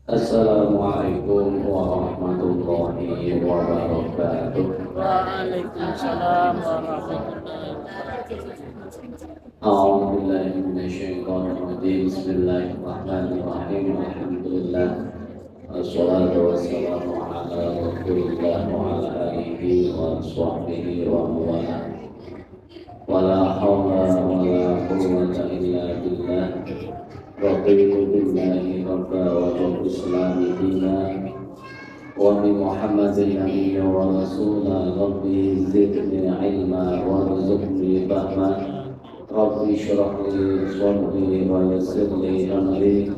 Assalamualaikum warahmatullahi wabarakatuh. Waalaikumsalam warahmatullahi wabarakatuh. A'udzubillahi minasyaitonir rajim. Bismillahirrahmanirrahim. Alhamdulillah. Wassalatu wassalamu ala Rasulillah wa ala alihi wa sahbihi wa mawala. Wala haula wala quwwata illa billah. Raditu billahi rabba wa rabbil islami dina wa bi Muhammadin nabiyya wa rasula. Rabbi zidni ilma warzuqni fahma. Rabbi shrah li sadri wa yassir li amri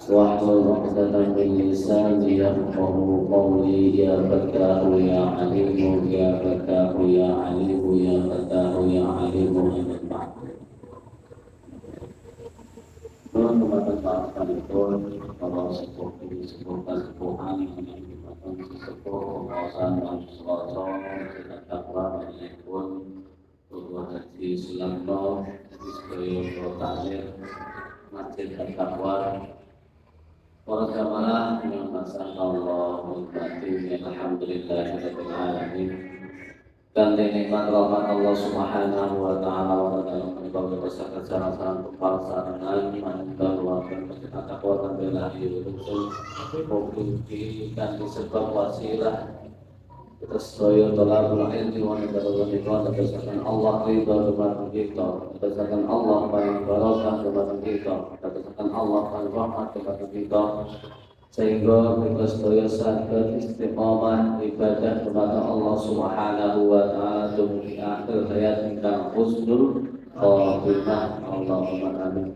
wahlul 'uqdatam min lisani yafqahu qawli. Ya Fattahu ya Alimu ya Fattahu ya Alimu ya Fattahu ya Alimu. Teman-teman sekalipun, kalau seperti sebutan sepuhan yang dimakan sesepuh kawasan dan selosong kita takwa pun berbuat haji Sulanto di sebagai protase masjid takwa para jamaah yang masa Allah berkati alhamdulillahirabbil alamin. Dan nikmat rahmat Allah Subhanahu wa taala wa dalam menyebabkan kesehatan secara kepalsaran mantan luarkan kesehatan takwa dan bela diri usul mungkin kan disebab wasilah kita sedaya tolak ilmi wa nadalah nikmat berdasarkan Allah ridha kepada kita, berdasarkan Allah paling barokah kepada kita, berdasarkan Allah paling rahmat kepada kita, sehingga kita sedaya saged istiqamah ibadah kepada Allah Subhanahu wa taala di akhir hayat ingkang husnul khatimah. Allahumma amin.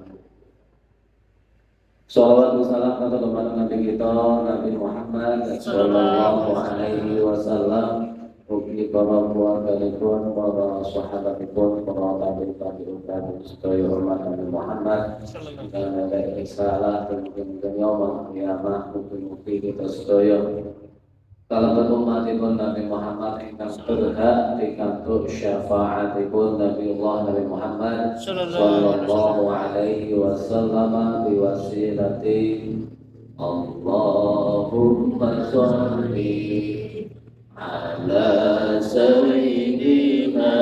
Shalawat dan salam kepada Nabi kita Nabi Muhammad sallallahu alaihi wasallam, ugi para keluarganipun, para sahabatipun, para tabi'in dan sedaya umat Nabi Muhammad dan dari salah dan yaumul qiyamah. Mugi-mugi kita sedaya kalaban umatipun Nabi Muhammad ingkang berhak pikantuk syafaatipun Nabi Muhammad sallallahu alaihi wasallam biwasilati Allahumma sholli ala sayyidina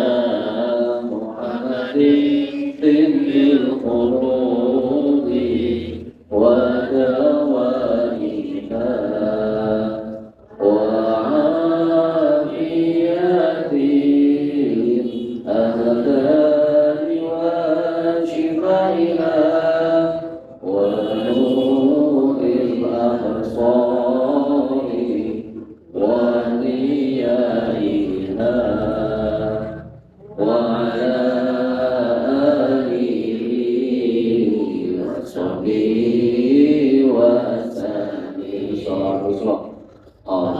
Muhammadin tibbil qulubi wa dawaiha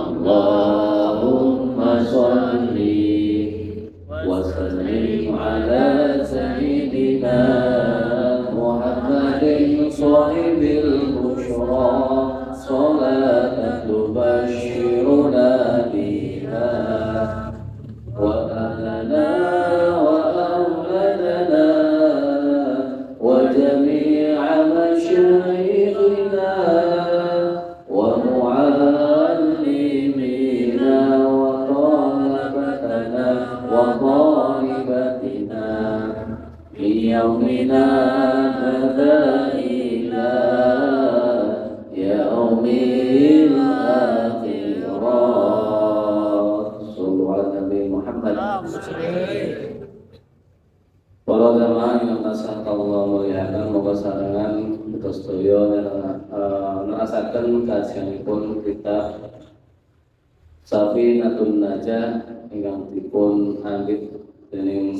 Allahumma sholli wa sallim ala sayyidina Muhammadin sahibil bushra salatan tubashshiruna biha wa ahlana wa awladana wa jami'a masyayikhina wa mu'allimina wa talabatana wa talibatina fi yawmina hadha ila yaumil akhirat. Sallu ala Nabi Muhammad. Para jamaah yang tasah Allah muliakan, moga sarangan kita sedaya nerasaken kajianipun kitab Safinatun Najah ingkang dipun anggit dening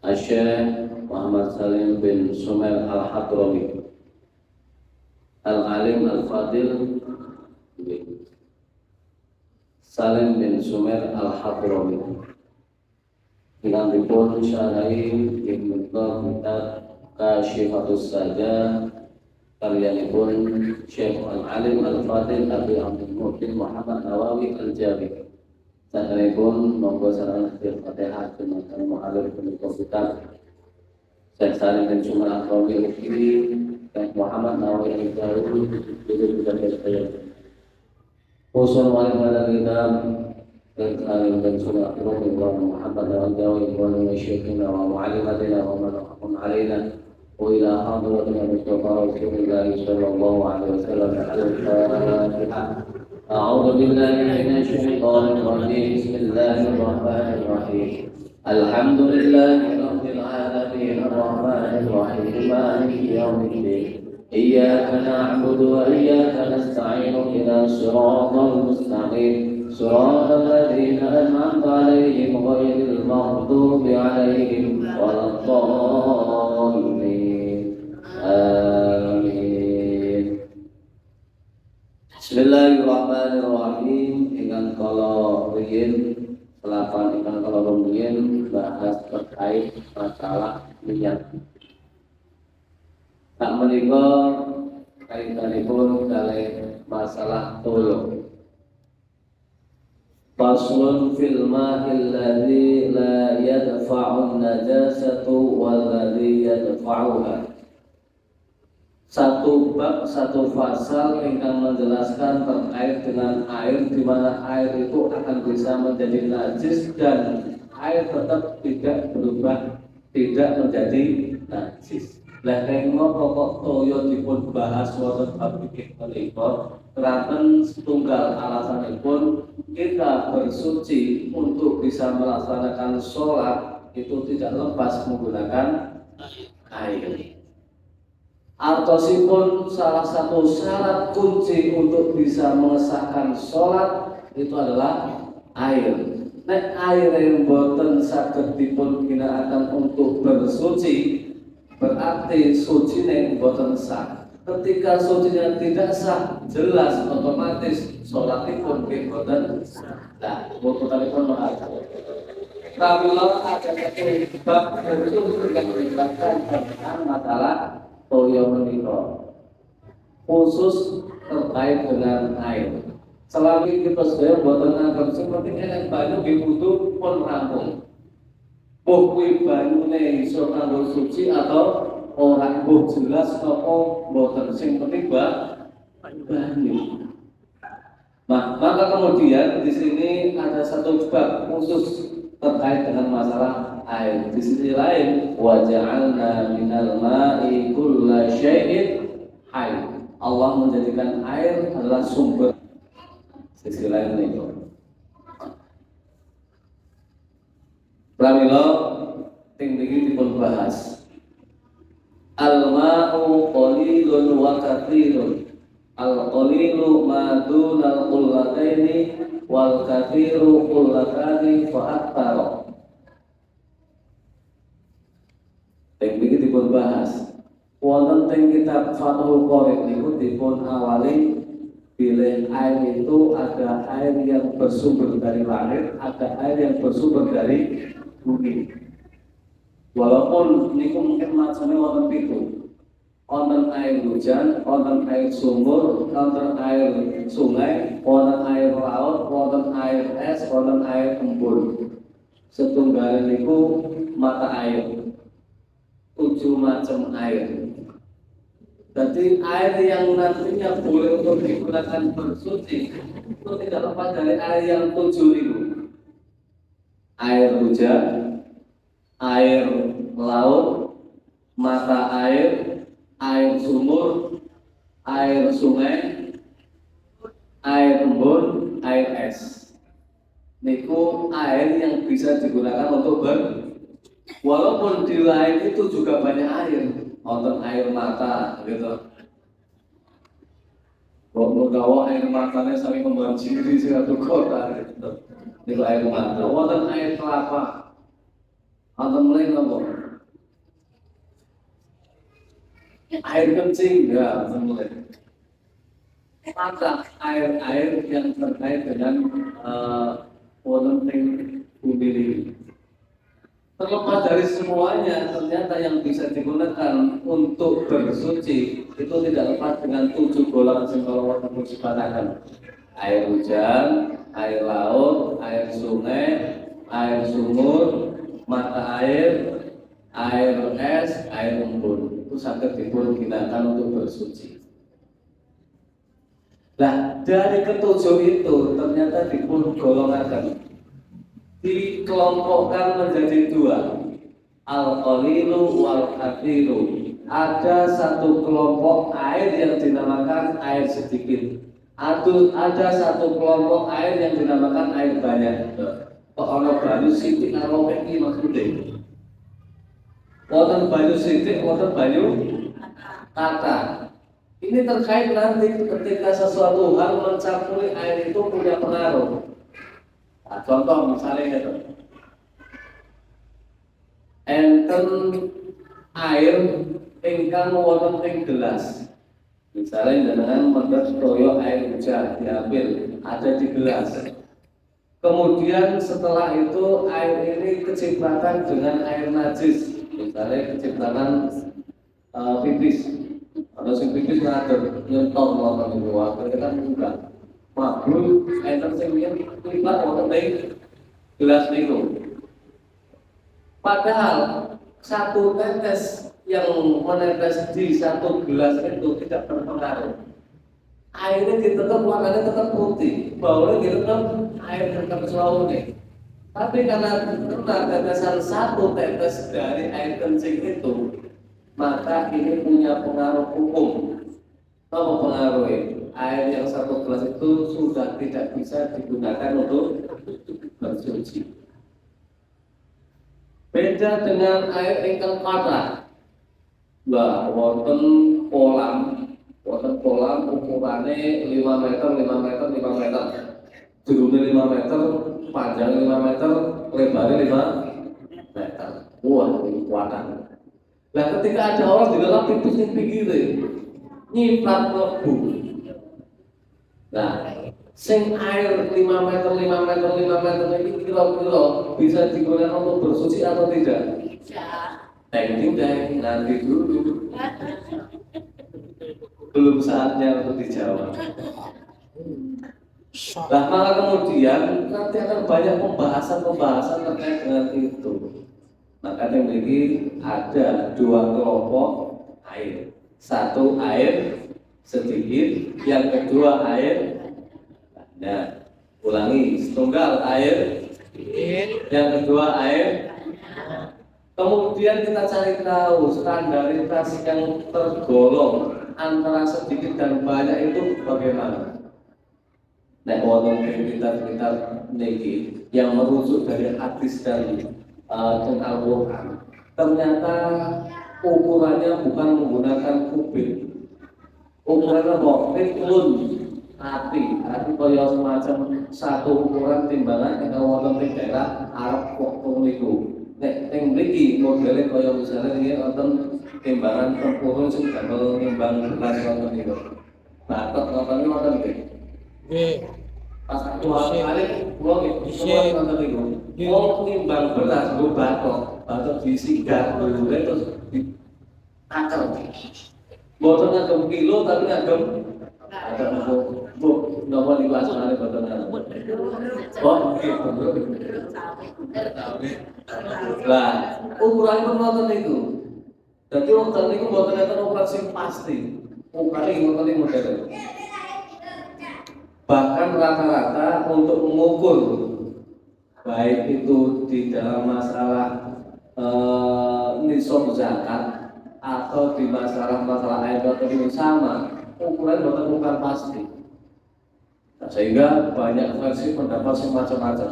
Syekh Muhammad Salim bin Sumail Al-Hadrami Al-Alim Al-Fadil Salim bin Sumail Al-Hadrami ingkang dipun syarahi ing kitab Kasyifatus Sajah karyanipun Syekh Al-Alim Al-Fadil Abi Abdul Muhsin Muhammad Nawawi Al-Jami. Sadanipun monggo sareng Al-Fatihah dumateng mu'alif punika kitab Syekh Salim bin Sumail Al-Hadrami ugi Muhammad Nawawi Al-Jawi itu juga saya. Usul wali pada kita dan dan sunnah Rasulullah Muhammad Al-Jawi wa syekhina wa muallimatina wa man alaina wa ila hadratina Mustafa Rasulullah sallallahu alaihi wasallam. Al-Fatihah. أعوذ بالله من الشيطان الرجيم بسم الله الرحمن الرحيم الحمد لله رب العالمين الرحمن الرحيم مالك يوم الدين إياك نعبد وإياك نستعين اهدنا الصراط المستقيم صراط الذين أنعمت عليهم غير المغضوب عليهم ولا الضالين آمين. Bismillahirrahmanirrahim. Ingkang kala rumiyin selapan ingkang kala rumiyin bahas terkait masalah niat. Tak menika kaitanipun kalih masalah toyo. Faslun fil ma'il ladzi la yadfa'un najasatu wal ladzi yadfa'uha. Satu bab, satu pasal yang menjelaskan terkait dengan air, di mana air itu akan bisa menjadi najis dan air tetap tidak berubah, tidak menjadi najis. Lah kengko pokok toyo dipun bahas wonten bab fikih menika, keranten setunggal alasanipun kita bersuci untuk bisa melaksanakan sholat itu tidak lepas menggunakan air. Artosipun salah satu syarat kunci untuk bisa mengesahkan sholat itu adalah air. Nek air yang boten saged dipun ginakaken untuk bersuci, berarti suci nek boten sah. Ketika sucinya tidak sah, jelas otomatis sholatipun nggih boten sah. Nah, botenipun mengatakan Rasulullah ada satu bab khusus yang menjelaskan tentang masalah toyo menika khusus terkait dengan air. Selagi kita sedaya boten anggap seperti enek banyu dibutuh pun rampung. Buh kuwi banyune iso kanggo suci atau ora buh jelas apa boten, sing penting banyu. Nah, maka kemudian di sini ada satu bab khusus terkait dengan masalah air. Di sisi lain, wa ja'alna minal ma'i kulla syai'in hayy. Allah menjadikan air adalah sumber. Sisi lain itu. Pramila tinggi dipun bahas. Al-ma'u qalilun wa katsirun. Al-qalilu ma dunal qullataini wal katsiru qullatani fa aktsara. Yang ini dipun bahas wonten teng kitab Fathul Qorib niku dipun awali bilih air itu ada air yang bersumber dari langit, ada air yang bersumber dari bumi. Walaupun niku mungkin macamnya wonten pitu. Wonten air hujan, wonten air sumur, wonten air sungai, wonten air laut, wonten air es, wonten air embun. Setunggal niku mata air. 7 macam air. Jadi air yang nantinya boleh untuk digunakan bersuci itu tidak lepas dari air yang 7 itu. Air hujan, air laut, mata air, air sumur, air sungai, air embun, air es. Niku air yang bisa digunakan untuk walaupun di lain itu juga banyak air, wonten air mata gitu. Kalau air matanya sampai membanjiri satu kota gitu. Itu air mata. Wonten air kelapa. Wonten lain apa? Air kencing ya, wonten lain. Maka air yang terkait dengan wonten bumi ini. Terlepas dari semuanya, ternyata yang bisa digunakan untuk bersuci itu tidak lepas dengan 7 golongan yang kalau wonten disebutkan. Air hujan, air laut, air sungai, air sumur, mata air es, air embun. itu saged dipun gunakan untuk bersuci. Nah, dari ketujuh itu ternyata dipun golongaken, dikelompokkan menjadi dua, al-qalilu wal-kathiru. Ada satu kelompok air yang dinamakan air sedikit, ada satu kelompok air yang dinamakan air banyak. Kok ana banyu sithik karo iki maksudnya? Wonten banyu sithik, wonten banyu kata. Ini terkait nanti ketika sesuatu hal mencampuri air itu punya pengaruh. Nah, contoh misalnya gitu, enten air ingkang wonten ing gelas. Misalnya dengan mendhet toyo air hujan diambil ada di gelas. Kemudian setelah itu air ini kecipratan dengan air najis, misalnya kecipratan pipis. Kalau sing pipis ngatur nyentuh wonten niku wae kan enggak. Mabul enten sing yen lipat wonten ing gelas niku. Padahal satu tetes yang menetes di satu gelas itu tidak berpengaruh. Airnya tetap warnanya tetap putih, baunya tetap air tetap selaunya. Tapi karena tetesan satu tetes dari air kencing itu, maka ini punya pengaruh hukum. Apa pengaruhnya? Air yang satu gelas itu sudah tidak bisa digunakan untuk bersuci. Beda dengan air ingkang kathah. Lah wonten kolam ukurannya 5 meter, 5 meter, 5 meter. Jerune 5 meter, panjang 5 meter, lebarnya 5 meter. Wah, ini kuatan. Nah, ketika ada orang di dalam pipis yang pinggirnya nyiprat mlebu. Nah, sing air 5 meter, 5 meter, 5 meter ini kira-kira bisa digunakan untuk bersuci atau tidak? Ding-ding, nanti dulu. Belum saatnya untuk dijawab. Nah, maka kemudian nanti akan banyak pembahasan terkait dengan itu. Maka memiliki ada dua kelompok air. Satu air sedikit, yang kedua air banyak. Ulangi, setunggal air sedikit, yang kedua air. Kemudian kita cari tahu standaritas yang tergolong antara sedikit dan banyak itu bagaimana. Nek wonten kitab-kitab niki yang merujuk dari hadis dari Al-Quran, ternyata ukurannya bukan menggunakan kubik. Ukurannya ritlun api kaya semacam satu ukuran timbangan yang wonten ing daerah Arab waktu niku. Nek ing mriki modele kaya misalnya iki wonten timbangan tempurun sing damel nimbang gelas wonten niku. Batok wonten wonten nggih. Nggih. Pas dua kali kula nggih wonten niku. Wong nimbang beras nggo batok disinggah dulure terus ditaker. Boten ngagem kilo tapi ngagem nomor niku asmane boten ngagem. Oh, nggih, lah, ukuranipun wonten niku. Dadi wonten niku boten enten ukuran sing pasti. Ukane wonten model. Bahkan rata-rata untuk mengukur baik itu di dalam masalah nisab zakat atau di masalah air atau ini sama, ukuran bukan pasti. Nah, sehingga banyak versi pendapat semacam-macam.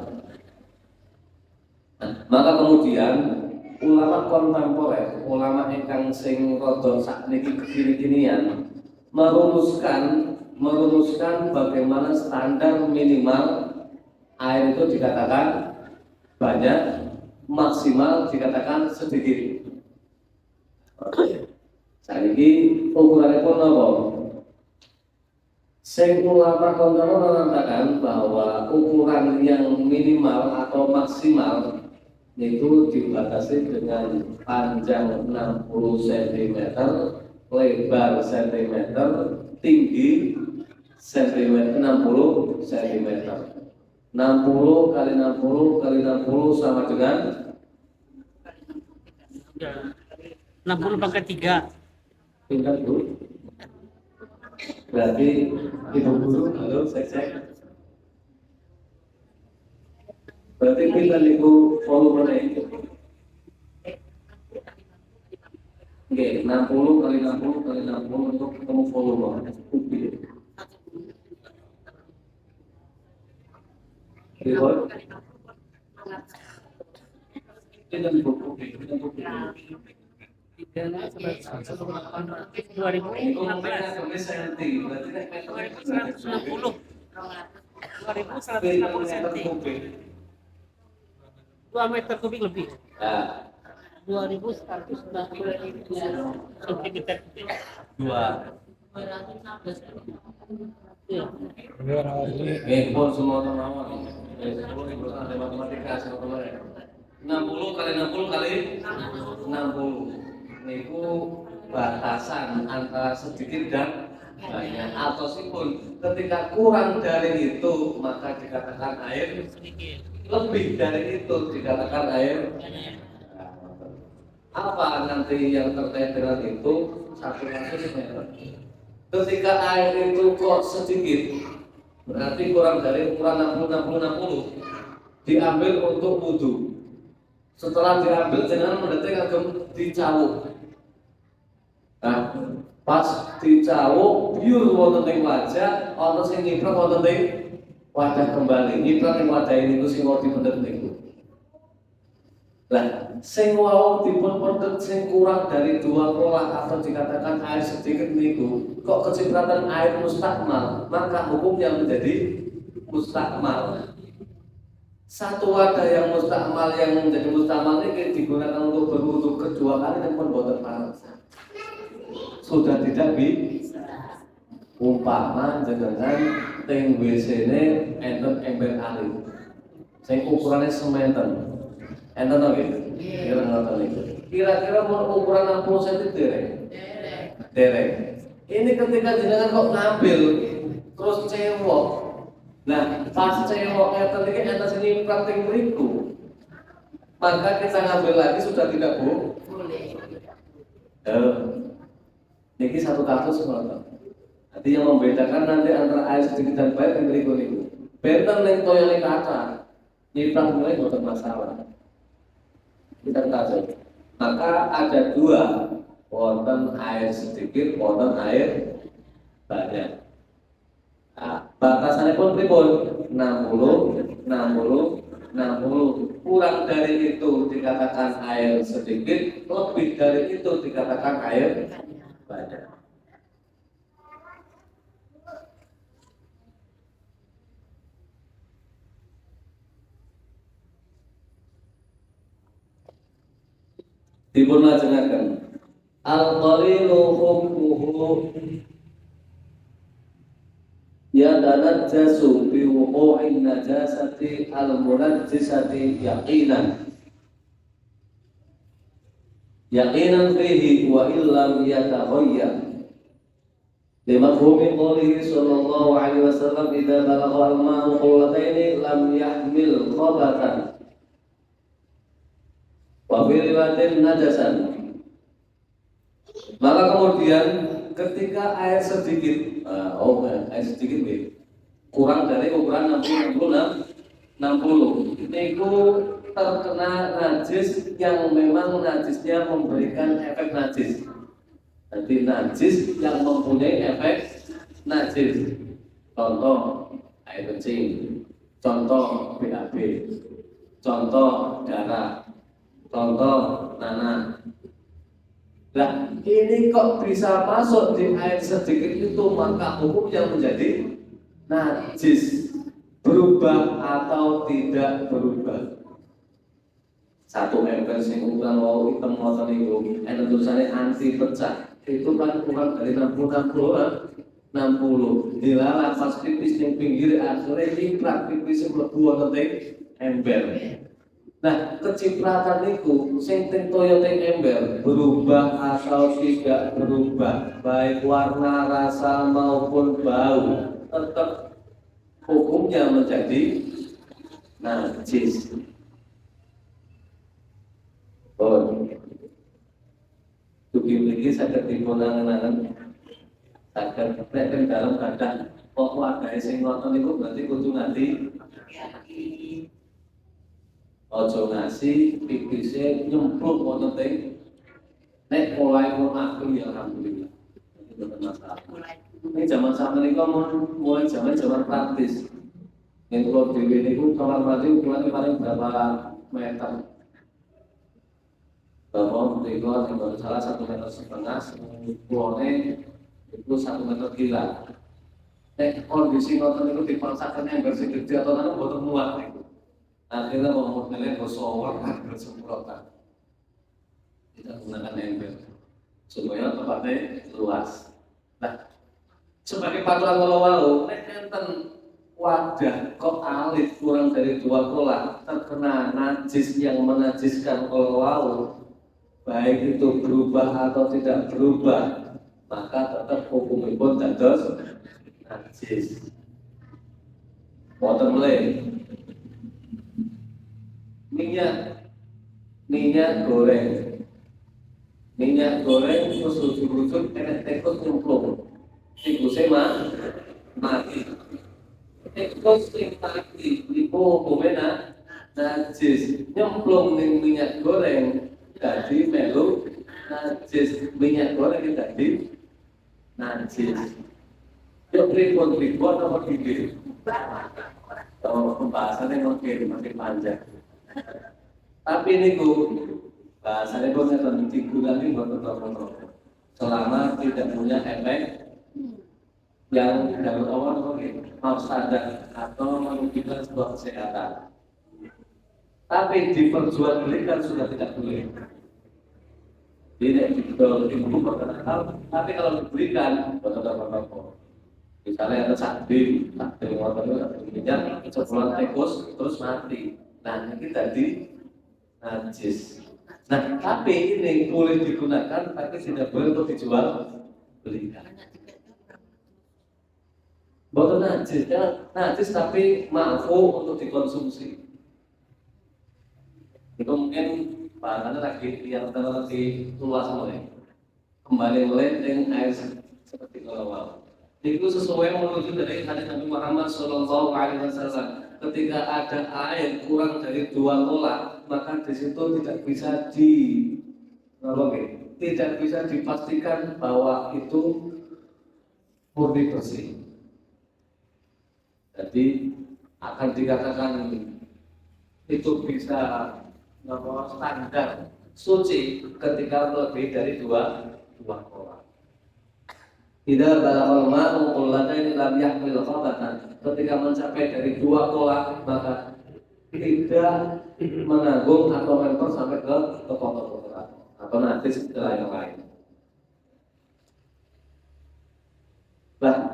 Nah, maka kemudian ulama kontemporer, ulama ingkang sing rada sakniki kekini-kinian merumuskan bagaimana standar minimal air itu dikatakan banyak, maksimal dikatakan sedikit. Saiki ukuranipun napa? Sing ulama kontemporer mengatakan bahwa ukuran yang minimal atau maksimal itu dibatasi dengan panjang 60 cm, lebar cm, tinggi cm 60 cm. 60 kali 60 kali 60 sama dengan 60 pangkat 3. Pinter Bu. Berarti Ibu Guru, halo, cek. Berarti pinter Ibu volumenya itu. Oke, 60 kali 60 kali 60 untuk ketemu volume. Oke. Reward. Pinter Ibu. Oke, pinter Ibu. 2 meter kubik lebih. Nah, 2.160 cm. 2. Iya. Pun semua teman-teman. Sebelum ikutan ada matematika sama kemarin. 60 kali 60 kali 60. Niku batasan antara sedikit dan banyak. Atau pun ketika kurang dari itu maka dikatakan air sedikit. Lebih dari itu dikatakan air. Apa nanti yang terkait dengan itu? Satu kasusnya. Ketika air itu kok sedikit, berarti kurang dari ukuran 60 diambil untuk wudhu. Setelah diambil jangan mendetik agam dicawuk. Nah, pas dicawuk biur wonten ing wajah, ana sing nyiprek wonten ing wadah kembali. Nyiprek ing wadah ini ku sing mau dipendet niku. Lah, sing wau dipun pendet sing kurang dari 2 pola atau dikatakan air sedikit niku, kok kecipratan air mustakmal, maka hukumnya menjadi mustakmal. Satu wadah yang mustakmal yang menjadi mustakmal ini digunakan untuk berwudu kedua kali dan pun boten panas. Sudah tidak bisa. Umpama jenengan teng WC-ne enten ember alit. Sing ukurannya sementen. Enten nggih? Kira-kira mau ukuran 60 cm derek. Ini ketika jenengan kok ngambil terus cewek. Nah, pas ceweknya tadi enten sini praktik mriku. Maka kita ngambil lagi sudah tidak boleh. Ini satu kasus teman-teman. Nanti yang membedakan nanti antara air sedikit dan banyak yang berikut itu. Benten yang toyolnya kaca, nyiprah mulai bukan masalah. Kita tahu. Maka ada 2, wonten air sedikit, wonten air banyak. Nah, batasannya pun pripun? 60, 60, 60. Kurang dari itu dikatakan air sedikit, lebih dari itu dikatakan air banyak. Dipun lajengaken al-qalilu hukmuhu yatanajjasu bi wuqu'in najasati al-munajjisati yaqinan fihi wa illam yataghayyar limafhumi qoulihi sallallahu alaihi wasallam idza balagha al-ma'u qullataini lam yahmil khabatan wa fi riwayatin najasan. Maka kemudian ketika air sedikit air sedikit kurang dari ukuran 60 itu terkena najis yang memang najisnya memberikan efek najis. Jadi najis yang mempunyai efek najis. Contoh air kencing, contoh BAB, contoh darah, contoh nanah. Nah, ini kok bisa masuk di air sedikit itu, maka hukumnya menjadi najis, berubah atau tidak berubah. Satu ember sing ukuran wau hitam ngoten niku, enten tulisannya anti pecah. Itu kan kurang dari 60 dilalah pas pipis ning pinggir akhirnya nyiplak pipis mlebu wonten ing ember. Nah, kecipratan itu sing teng toya teng ember berubah atau tidak berubah, baik warna, rasa maupun bau, tetap hukumnya menjadi najis. dugi mriki saged dipunangen-angen saged nek teng dalem kathah kok wadahe sing ngoten niku berarti kudu nganti aja ngasi pipise nyemplung wonten teng nek mulai pun aku ya alhamdulillah. Itu betul masalah. Ini zaman sama ini mulai zaman praktis. Yang kalau di ini kamar mandi ukurannya paling berapa meter? Bahwa mereka yang salah 1,5 meter, ukurannya itu 1 meter gila. Kondisi nonton itu dipaksakan yang bersih gede atau nanti buat muat. Akhirnya modelnya bersower dan bersemprotan. Kita gunakan ember supaya tempatnya luas. Nah, sebagai paturan walau enten wadah kok alit kurang dari 2 kolak terkena najis yang menajiskan walau baik itu berubah atau tidak berubah, maka tetap hukum pun dados najis. Wonten mulai minyak goreng. Minyak goreng terus ujug-ujug enek tikus nyemplung. Tikuse mati. Tikus sing mati iku hukumnya najis. Nyemplung ning minyak goreng dadi melu najis. Minyak goreng dadi najis. Yo pripun apa iki? Oh, pembahasannya makin panjang. Tapi niku bahasanya pun akan digunakan buat apa-apa selama tidak punya efek yang dapat awal mafsadah atau merugikan sebuah kesehatan. Tapi diperjualbelikan sudah tidak boleh. Tidak dijual ibu berkenal, tapi kalau dibelikan buat apa-apa. Misalnya ada sapi motor itu minyak sebulan tikus terus mati. Nah ini tadi najis. Nah, tapi ini boleh digunakan, tapi tidak boleh untuk dijual belikan. Bukan najis, ya najis tapi mampu untuk dikonsumsi. Itu mungkin bahannya lagi yang lagi luas mulai. Kembali mulai dengan air seperti kalau itu sesuai menuju dari hadis Nabi Muhammad SAW. Ketika ada air kurang dari 2 kolak, maka di situ tidak bisa dipastikan bahwa itu murni bersih. Jadi akan dikatakan itu bisa standar suci ketika lebih dari 2 kolak. Tidak balaghal ma'u qullatayn lam yahmil khabatan. Ketika mencapai dari 2 kolak maka tidak menanggung atau mentor sampai ke kotoran atau najis yang lain.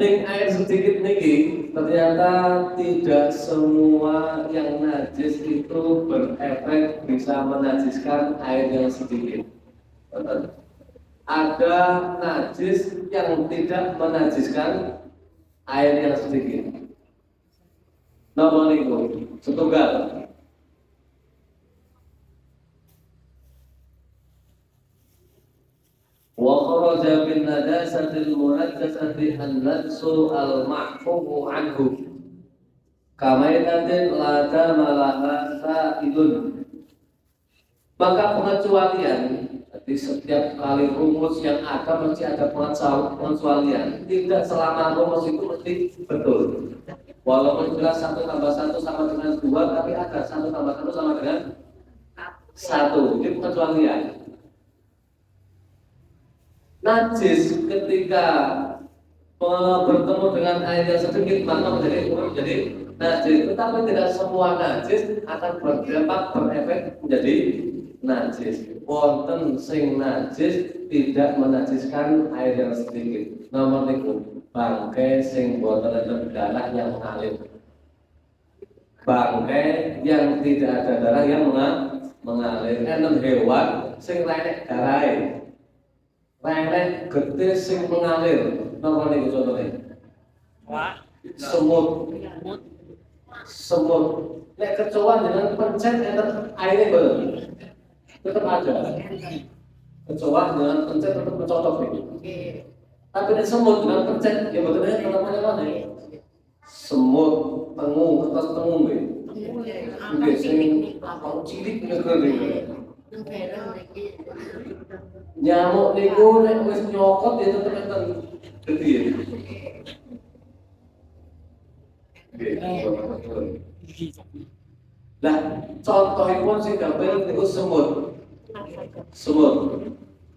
Ting air sedikit niki ternyata tidak semua yang najis itu berefek bisa menajiskan air yang sedikit. Ada najis yang tidak menajiskan air yang sedikit. Nomor niku setunggal. Wa kharaja bin najasatil munajjasati an-najsu al-mahfuhu anhu. Kamainatin la tamalaha sa'ilun. Maka pengecualian di setiap kali rumus yang ada mesti ada pengecualian. Tidak selama rumus itu mesti betul. Walaupun jelas 1 tambah 1 sama dengan 2, tapi ada 1 tambah 1 sama dengan 1. Ini pengecualian. Najis ketika bertemu dengan air yang sedikit maka menjadi najis. Tetapi tidak semua najis akan berdampak berefek menjadi najis. Wonten sing najis tidak menajiskan air yang sedikit. Nomor niku bangkai sing boten ada darah yang mengalir. Bangkai yang tidak ada darah yang mengalir. Enten hewan sing lenek darahe. Lenek gede sing mengalir. Nomor niku contohnya. Semut. Nek kecoa dengan pencet enten airnya belum. Tetap ada. kecoa dengan pencet tetap mencocok nih. Tapi nek semut dengan pencet ya betul ya kalau mana semut tengu kertas tengu nih. Oke, sing apa cilik ngene. Nyamuk niku nek wis nyokot ya tetep enten gede. Nah, contohipun sing gampil niku semut. Semut.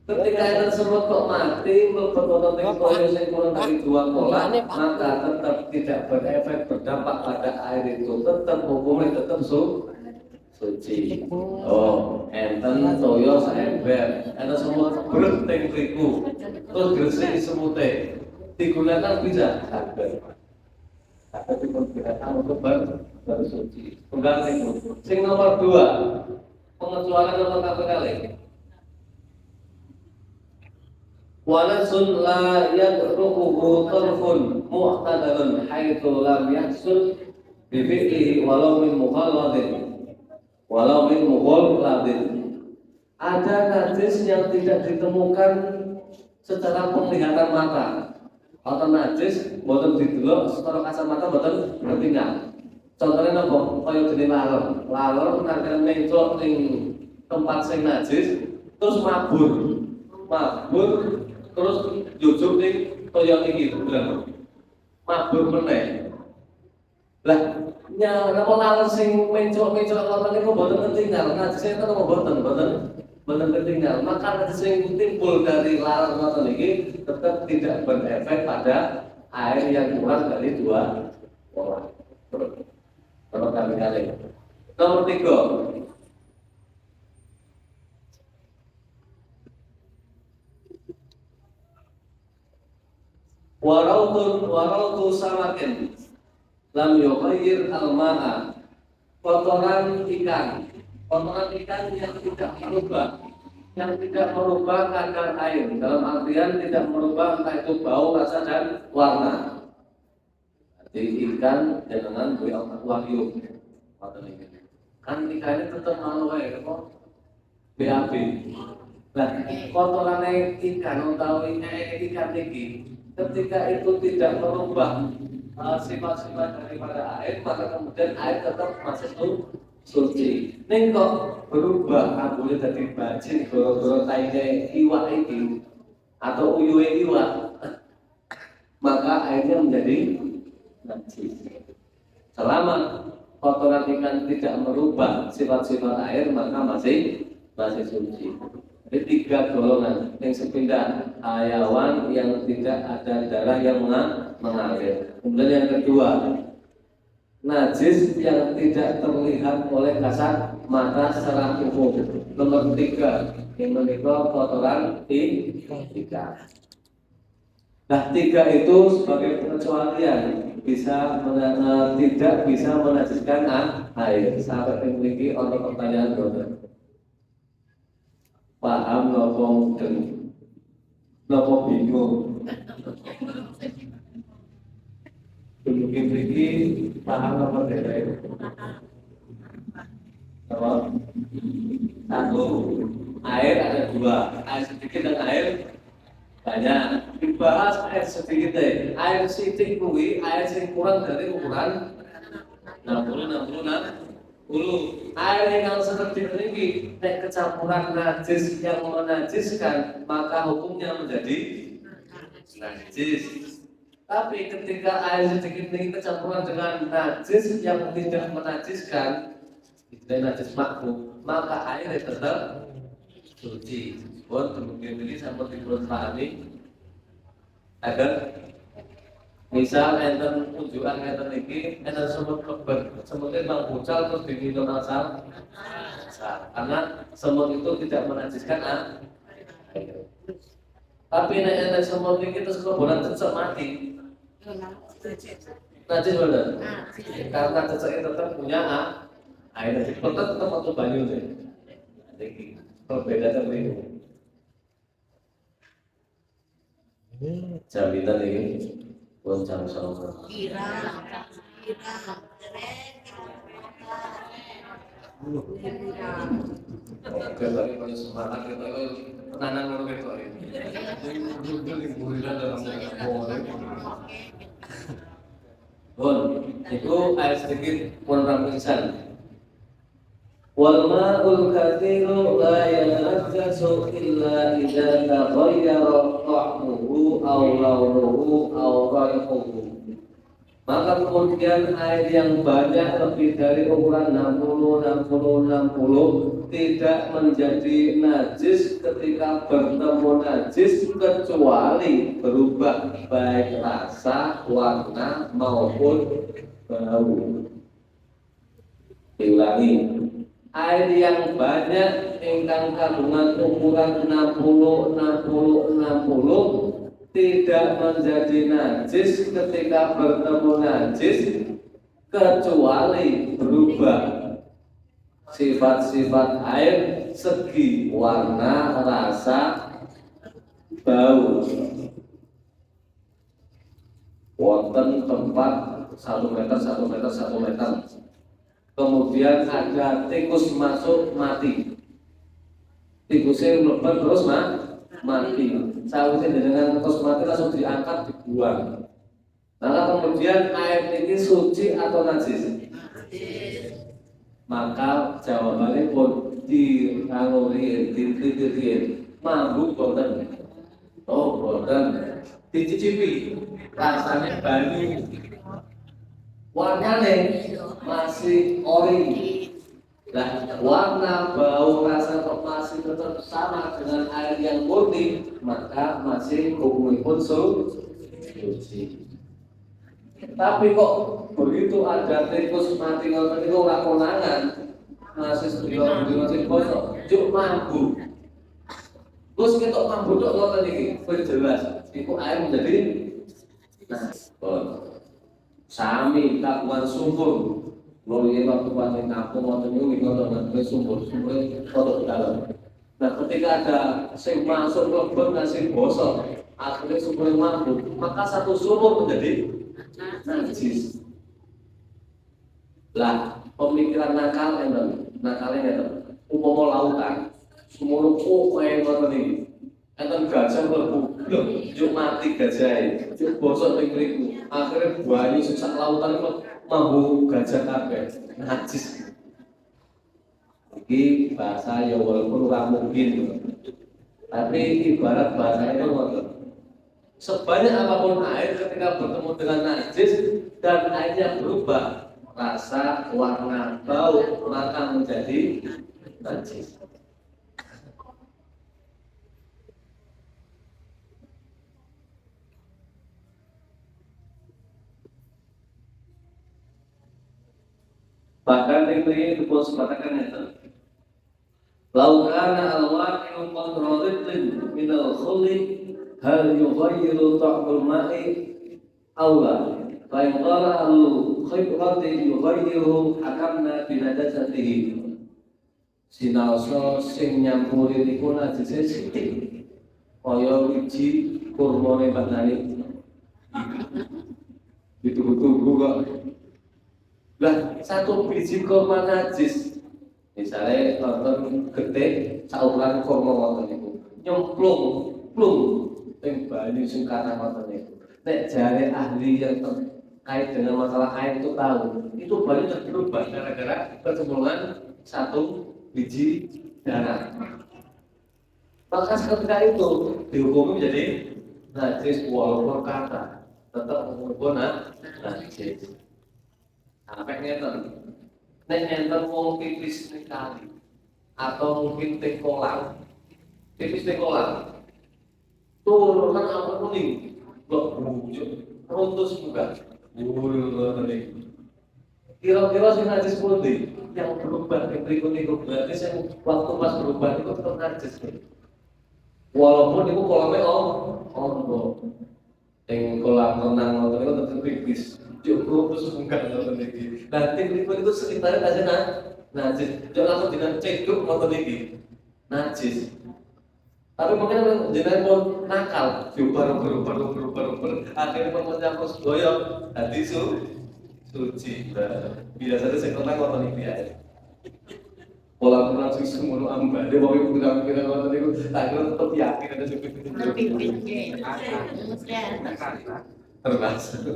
Ketika air tersebut kok mati, melebihi koyo yang kurang dari 2 kolam, maka tetap tidak berefek berdampak pada air itu, tetap hukumnya tetap suci. Oh, enten toyo saember, enten semut berenteng riku, terus gresik semute, digunakan bisa saged. Tapi digunakan untuk bersuci. Tunggal niku. Sing nomor 2, pengecualian nomor kali. Walasun la yadruhu tarfun mu'tadalun haitsu lam yahsul bi fi'lihi walau min mughalladin. Ada najis yang tidak ditemukan secara penglihatan mata. Atau najis boten didelok secara kasat mata boten ketinggal. Contohnya napa? Kaya dene laler. Laler nek mencok ning tempat sing najis terus mabur terus jujur ning toyo iki bener. Mabur meneh. Lah, napa laler sing mencok ngoten niku boten ketinggal. Najis itu napa boten ketinggal. Maka najis sing timbul dari laler ngoten iki tetap tidak berefek pada air yang kurang dari 2 orang. Nomor kali. Nomor 3. Warautu samakin lam yughayyir al-ma'a. Kotoran ikan yang tidak merubah kadar air, dalam artian tidak merubah entah itu bau, rasa dan warna. Jadi ikan jangan beri wahyu. Kan ikannya tetap malu kok BAB. Nah, kotoran ikan utawi ikan iki ketika itu tidak merubah sifat-sifat daripada air, maka kemudian air tetap masih suci. Ning kok berubah ambune dadi bajing gara-gara taine iwak iki atau uyuhe iwak, maka airnya menjadi najis. Selama kotoran ikan tidak merubah sifat-sifat air, maka masih suci. Jadi 3 golongan yang sepindah hayawan yang tidak ada darah yang mengalir. Kemudian yang kedua, najis yang tidak terlihat oleh kasat mata secara umum. Nomor 3, yang menikah kotoran ikan. Nah, 3 itu sebagai pengecualian tidak bisa menajiskan air. Sahabat yang memiliki untuk pertanyaan dokter. Paham nopo mudeng, nopo bingung. Mungkin ini paham nopo derek. Apa? 1, air ada 2, air sedikit dan air banyak. Dibahas air sedikit deh. Air sedikit kuwi air sing kurang dari ukuran 60. Air yang seperti ini nek kecampuran najis yang menajiskan, maka hukumnya menjadi najis. Tapi ketika air sedikit ini kecampuran dengan najis yang tidak menajiskan, itu najis makruh, maka air tetap suci. Buat mungkin ini seperti dipahami agar misal enten tujuan enten iki enten semut keber, semutnya bang bucal terus diminum asal, karena semut itu tidak menajiskan air. Tapi nek enten semut iki terus kebonan cecek mati, najis bener. Karena cecek itu tetap punya air, tetap untuk banyu deh. Jadi perbedaan ini. Jaminan ini. Jam sama. Oke, tadi banyak semangat kita tenanan ngono ketok. Liburan dalam boleh. Bon, itu air sedikit pun rampisan. Wal ma'ul kathiru la yanajjasu illa idza taghayyara ta'muhu aw launuhu aw raihuhu. Maka kemudian air yang banyak lebih dari ukuran 60 tidak menjadi najis ketika bertemu najis kecuali berubah baik rasa, warna maupun bau. Diulangi, air yang banyak ingkang kandungan ukuran 60 tidak menjadi najis ketika bertemu najis kecuali berubah sifat-sifat air, segi, warna, rasa, bau. Wonten tempat 1 meter, 1 meter, 1 meter. Kemudian ada tikus masuk mati. Tikusnya melebar terus mati. Sausnya dengan tikus mati langsung diangkat dibuang. Maka kemudian air ini suci atau najis? Maka jawabannya pun dititir mabuk boten. Oh boten. Dicicipi rasanya banyu. Warnanya masih ori. Nah, warna, bau, rasa masih tetap sama dengan air yang murni, maka masih hukumnya pun suci. Tapi kok begitu ada tikus mati ngoten itu ora konangan, masih sedina masih bosok, juk mabuk. Terus ketok mabuk tok ngoten iki, wis jelas, iku air menjadi sami kagungan sumur. Lalu waktu paling kampung waktu itu ngoten sumur foto dalam. Nah, ketika ada sing masuk lebon ngasih bosok, akhirnya sumur mabuk, maka satu sumur menjadi najis. Lah, pemikiran nakalnya enten. Umpama lautan, sumur kaya ngoten iki. Enten gajah mlebu, lho, juk mati gajah, juk bosok ning mriku. Akhirnya banyu sak lautan itu mambu gajah kabeh, najis. Iki bahasa ya walaupun ora mungkin, tapi ibarat bahasanya itu ngoten. Sebanyak apapun air ketika bertemu dengan najis dan airnya berubah rasa, warna, bau, maka menjadi najis. Bahkan ini pun sepatakan itu. Laukana al-waqi'u qadradin min al-khulli hal yughayyiru ta'mul ma'i awla. Fa in qala al-khibrati yughayyiru hakamna bi najasatihi. Sinaosa sing nyampuri niku najise sithik. Kaya wiji kurmane Mbak Nani. Ditunggu-tunggu kok. Lah, satu biji kurma najis. Misalnya nonton gede sauran kurma wonten niku. Nyemplung ing banyu sing kathah wonten niku. Nek jare ahli yang terkait dengan masalah air itu tahu, itu banyu berubah gara-gara percemplungan satu biji darah. Maka ketika itu dihukumi menjadi najis walaupun kata tetap hukum najis. Sampai ngeten, nek enten wong pipis ning kali atau mungkin teh kolam, pipis teh kolam, turunan apa kuning, blok bujuk, runtus juga, kuning. Kira-kira sing najis pundi yang berubah yang berikut itu berarti saya waktu pas berubah itu tetap najis. Walaupun itu kolamnya yang kolam renang ngoten itu tetap pipis. Cukup terus bukan nonton iki. Nanti itu sekitarnya aja najis. Jangan langsung dengan ceduk nonton iki. Najis. Tapi mungkin jenengan pun nakal, berubah. Akhirnya pun mencampur goyok, hati suci. Biasanya saya pernah nonton iki ya. pola langsung semono ambane wong iku kira-kira ngoten niku tak kira tetep yakin ada sing termasuk.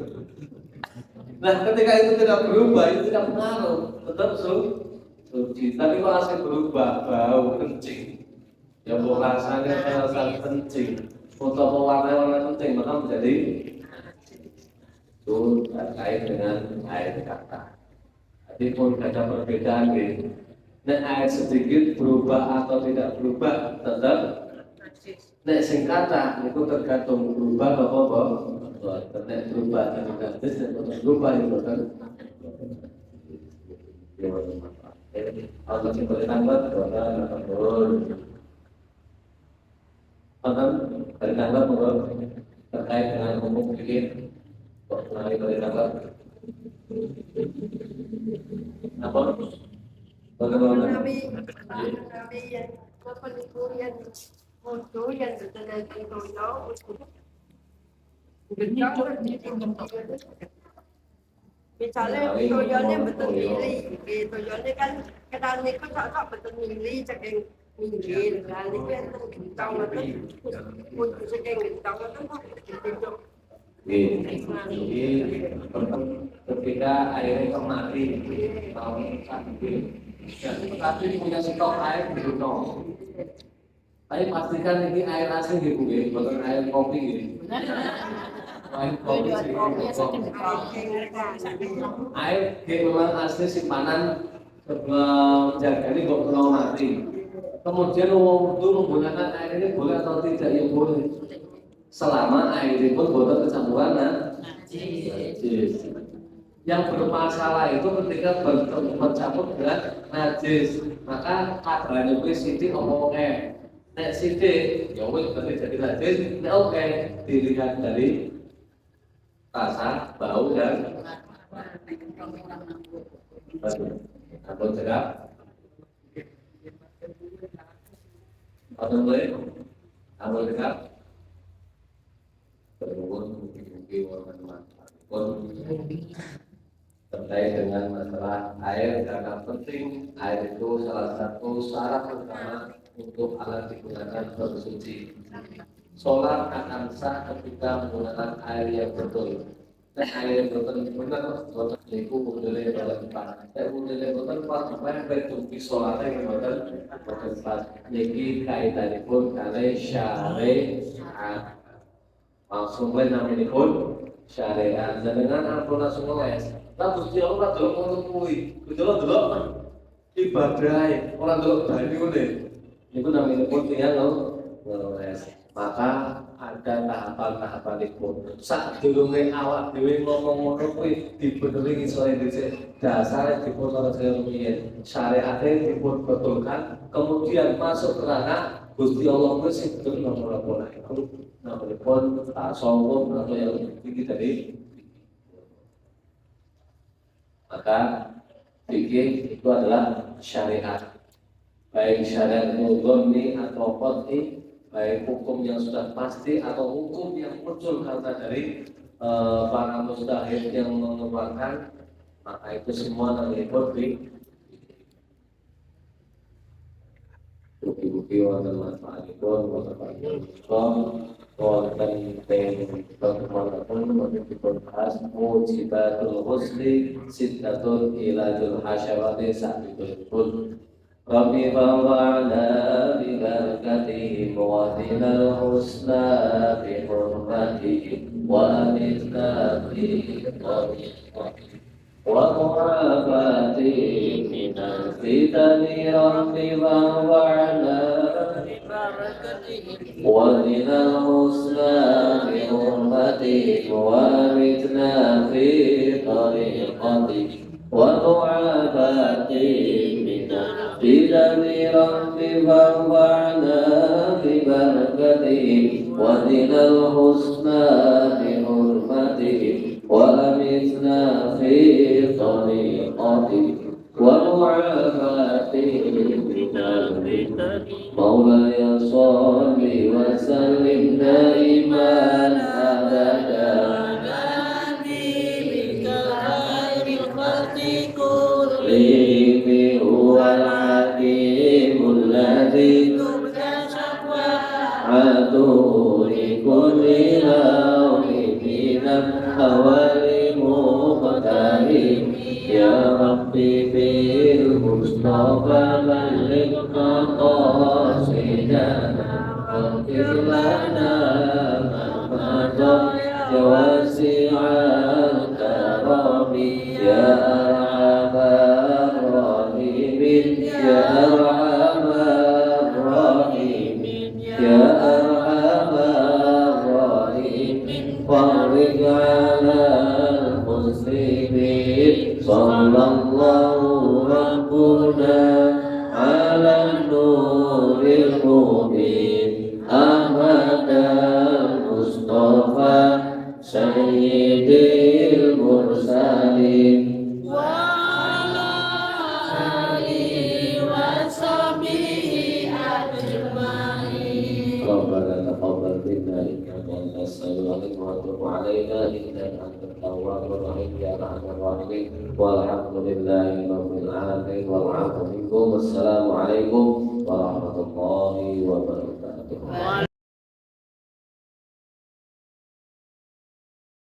Nah, ketika itu tidak berubah, itu tidak pengaruh, tetap suci. Tapi kalau hasil berubah, bau kencing, ya mau rasanya terasa kencing, untuk warna-warna kencing, maka menjadi itu terkait dengan air kata. Jadi pun ada perbedaan gitu. Nek air sedikit berubah atau tidak berubah tetap. Nek sing kata itu tergantung berubah apa. Nek berubah dan tidak berubah itu kan. Kalau kita ditambah karena betul. Bahkan ditambah terkait dengan hukum fikih mengenai ditambah apa? Bagaimana? Nabi yang apa itu yang foto yang terjadi toyo misalnya toyonya betul mili, toyonya kan kadang itu tak betul mili ceking minggir, lalu kan tahu betul untuk ceking tahu betul ketika airnya kemari tahun sakit tapi punya stok air di gunung tapi pastikan ini air asli gitu bukan air kopi gitu air kopi air memang asli simpanan menjaga ini kok pulau mati kemudian orang itu menggunakan air ini boleh atau tidak ya boleh selama air itu pun boleh kecampuran najis. Yang bermasalah itu ketika bercampur dengan najis, maka kadarnya itu sidik oke. Nek sidik, ya wis berarti jadi najis. Nek oke, dilihat dari rasa, bau dan atau jerak. Atau boleh, atau jerak. Mungkin warna terkait dengan masalah air karena penting air itu salah satu syarat utama untuk alat digunakan bersuci. Sholat akan sah ketika menggunakan air yang betul. Dan air yang benar betul itu budaya dalam tempat. Dan budaya betul pas main bertumpi sholatnya yang betul pas. Jadi kaitannya pun karena syariat. Langsung lain namanya pun syariat dan dengan ampun langsung ngeles. Lah Gusti Allah delok ngono kuwi. Gusti Allah delok ibadah ora delok banyune. Iku namanya pun tiyang ngeles. Maka ada tahapan-tahapan itu. Sak durunge awak dhewe ngomong ngono kuwi dibeneri iso dhisik. Dasare dipun ora rumiyin. Syariate dipun betulkan, kemudian masuk ke ranah Gusti Allah kuwi sing betul nomor-nomor itu. Nah, pun tasawuf atau yang lebih tinggi tadi, maka fikih itu adalah syariat, baik syariat mudhonni atau qat'i, baik hukum yang sudah pasti atau hukum yang muncul karena dari para mujtahid yang mengeluarkan, maka itu semua namanya fikih. Bukti-bukti wonten manfaatipun wonten teng pertemuan dipun bahas mujibatul husni sittatul ilajul hasyawati sabitul Rabbi bawa'na bi barakatihi wa dinal husna bi hurmatihi wa amitna bi tariqatihi ومعافاتي من الفتن ربي وانفعنا ومن الحسنى بحرمته وامتنا في طريقته ومعافاتي من الفتن ربي وانفعنا ببركته ومن الحسنى بحرمته وأمتنا في طريقته ومعافاته من الفتن مولاي صل وسلم دائما أبدا كلهم هو العديد نور كل لون من الأول مقترب يا ربي بالمصطفى بلغ مقاصدنا واغفر لنا ما مضى يا واسع الكرم يا أرحم الراحمين يا أرحم الراحمين يا أرحم الراحمين فرج على المسلمين صلى الله ربنا على النور المبين أحمد المصطفى سيد المرسلين وعلى آله وصحبه أجمعين. ربنا تقبل منا إنك أنت السميع العليم وتب علينا إنك أنت التواب الرحيم يا أرحم الراحمين والحمد لله رب العالمين والعفو منكم. السلام عليكم ورحمة الله وبركاته.